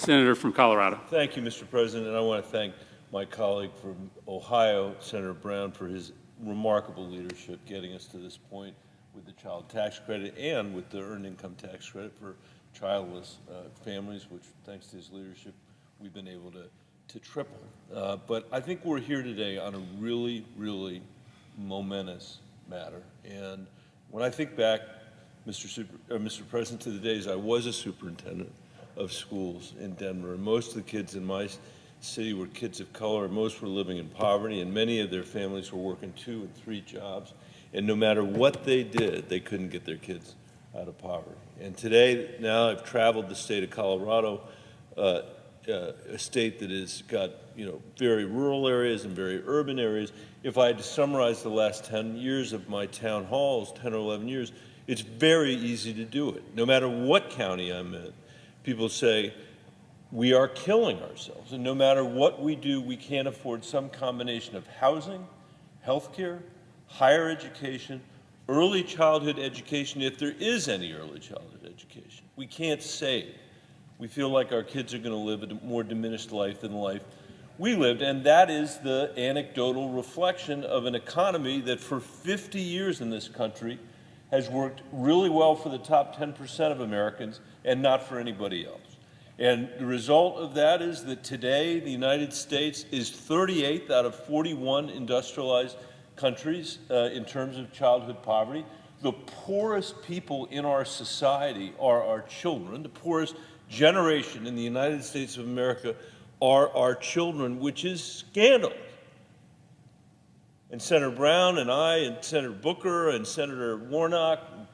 Senator from Colorado. Thank you, Mr. President, and I want to thank my colleague from Ohio, Senator Brown, for his remarkable leadership getting us to this point with the child tax credit and with the earned income tax credit for childless families, which, thanks to his leadership, we've been able to triple. But I think we're here today on a really, really momentous matter. And when I think back, Mr. President, to the days I was a superintendent of schools in Denver, and most of the kids in my city were kids of color, and most were living in poverty, and many of their families were working 2 and 3 jobs, and no matter what they did, they couldn't get their kids out of poverty. And today, now I've traveled the state of Colorado, a state that has got, very rural areas and very urban areas. If I had to summarize the last 10 years of my town halls, 10 or 11 years, it's very easy to do it. No matter what county I'm in, people say, we are killing ourselves, and no matter what we do, we can't afford some combination of housing, health care, higher education, early childhood education, if there is any early childhood education. We can't save. We feel like our kids are going to live a more diminished life than the life we lived, and that is the anecdotal reflection of an economy that for 50 years in this country has worked really well for the top 10% of Americans and not for anybody else. And the result of that is that today the United States is 38th out of 41 industrialized countries in terms of childhood poverty. The poorest people in our society are our children. The poorest generation in the United States of America are our children, which is scandalous. And Senator Brown and I and Senator Booker and Senator Warnock, and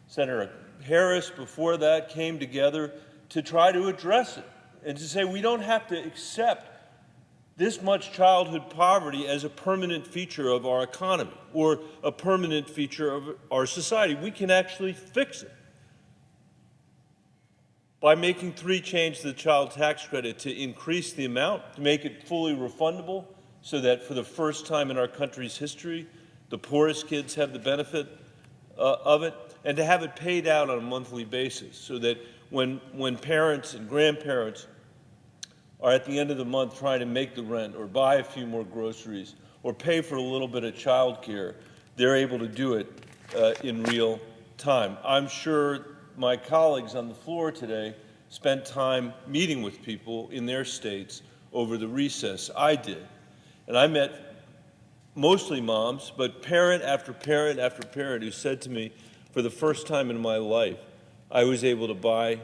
Senator Harris before that came together to try to address it and to say we don't have to accept this much childhood poverty as a permanent feature of our economy or a permanent feature of our society. We can actually fix it by making 3 changes to the child tax credit to increase the amount, to make it fully refundable so that for the first time in our country's history, the poorest kids have the benefit of it, and to have it paid out on a monthly basis so that when parents and grandparents are at the end of the month trying to make the rent or buy a few more groceries or pay for a little bit of child care, they're able to do it in real time. I'm sure my colleagues on the floor today spent time meeting with people in their states over the recess. I did. And I met mostly moms, but parent after parent after parent who said to me, for the first time in my life, I was able to buy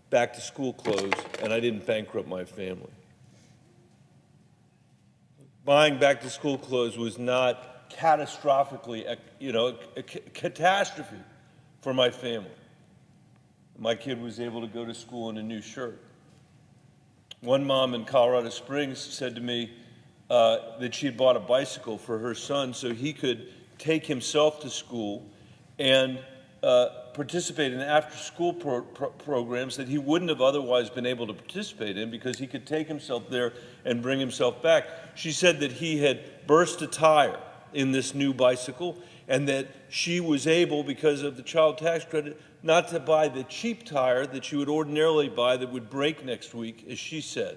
back-to-school clothes, and I didn't bankrupt my family. Buying back-to-school clothes was not catastrophically, a catastrophe for my family. My kid was able to go to school in a new shirt. One mom in Colorado Springs said to me that she had bought a bicycle for her son so he could take himself to school and participate in after-school programs that he wouldn't have otherwise been able to participate in because he could take himself there and bring himself back. She said that he had burst a tire in this new bicycle and that she was able, because of the child tax credit, not to buy the cheap tire that you would ordinarily buy that would break next week, as she said,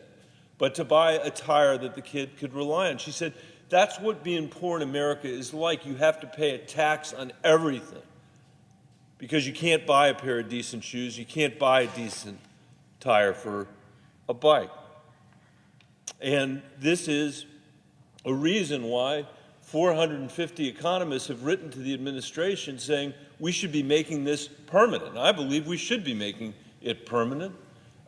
but to buy a tire that the kid could rely on. She said, that's what being poor in America is like. You have to pay a tax on everything because you can't buy a pair of decent shoes, you can't buy a decent tire for a bike. And this is a reason why 450 economists have written to the administration saying we should be making this permanent. I believe we should be making it permanent.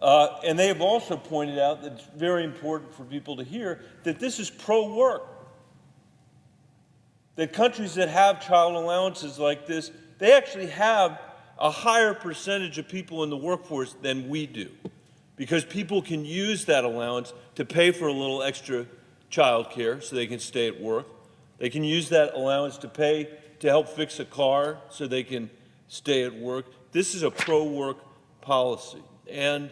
And they have also pointed out that it's very important for people to hear that this is pro-work. That countries that have child allowances like this, they actually have a higher percentage of people in the workforce than we do, because people can use that allowance to pay for a little extra child care so they can stay at work. They can use that allowance to pay to help fix a car so they can stay at work. This is a pro-work policy. And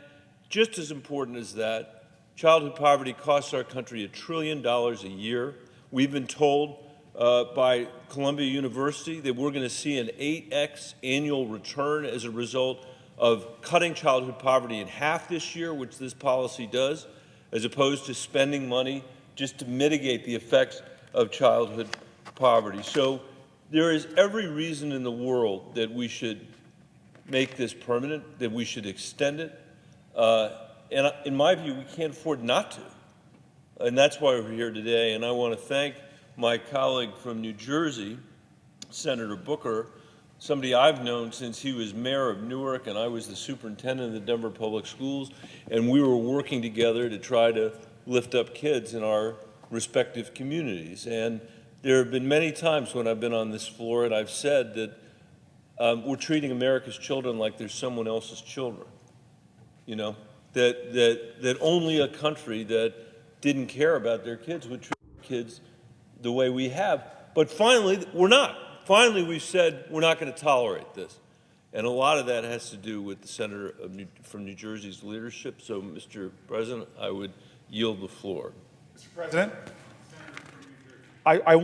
just as important as that, childhood poverty costs our country $1 trillion a year. We've been told by Columbia University that we're going to see an 8x annual return as a result of cutting childhood poverty in half this year, which this policy does, as opposed to spending money just to mitigate the effects of childhood poverty. So there is every reason in the world that we should make this permanent, that we should extend it. And in my view, we can't afford not to. And that's why we're here today. And I want to thank my colleague from New Jersey, Senator Booker, somebody I've known since he was mayor of Newark and I was the superintendent of the Denver Public Schools. And we were working together to try to lift up kids in our respective communities. And there have been many times when I've been on this floor and I've said that we're treating America's children like they're someone else's children. You know, that only a country that didn't care about their kids would treat kids the way we have. But finally, we're not. Finally, we've said we're not going to tolerate this. And a lot of that has to do with the senator from New Jersey's leadership. So, Mr. President, I would yield the floor. Mr. President, I